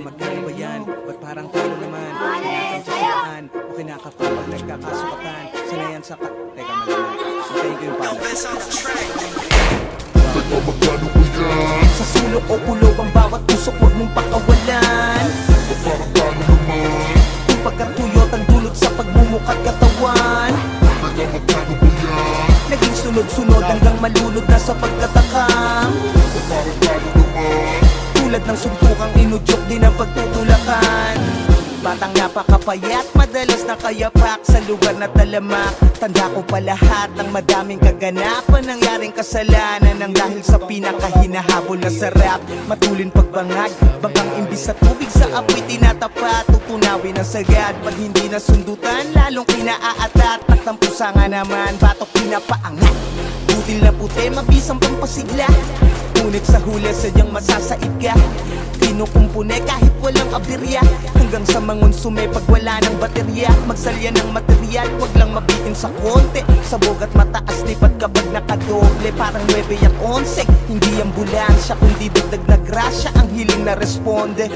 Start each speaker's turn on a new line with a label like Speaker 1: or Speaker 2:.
Speaker 1: magkano ba yan? Ba't parang talo naman? Kinakansasaan o kinakapapag nagkakasukatan. Sanayan sa Teka malaman, matayin ko yung pala.
Speaker 2: Magkano ba yan?
Speaker 3: Sa sulok o kulog ang bawat tusok, huwag mong pakawalan.
Speaker 2: Parang talo naman.
Speaker 3: Kung pagkatuyot ang dulot sa pagmumukat katawan,
Speaker 2: Magkano ba yan?
Speaker 3: naging sunod-sunod hanggang malunod na sa pagkatakam.
Speaker 2: Parang talo naman.
Speaker 3: Tulad ng suntukang inudyok din ang pagtutulakan. Batang napakapayat, madalas nakayapak sa lugar na talamak. Tanda ko pa lahat ng madaming kaganapan, nangyaring kasalanan nang dahil sa pinakahinahabol na sarap. Matulin pagbangag, bangkang imbis sa tubig sa apoy tinatapat. Tutunawin ang sagad, pag hindi nasundutan lalong kinaaatat. Nagtampusa nga naman, batok pinapaangat. Butil na puti, mabisang pampasigla. Ngunit sa huli sadyang masasaid ka. Kinukumpune kahit walang aberya, hanggang sa mangonsume pag wala ng baterya. Magsalya ng material, wag lang mabitin sa konti. Sabog at mataas lipat kapag nakadoble, parang 9 at 11. Hindi ambulansya kundi dagdag na grasya ang hiling na responde.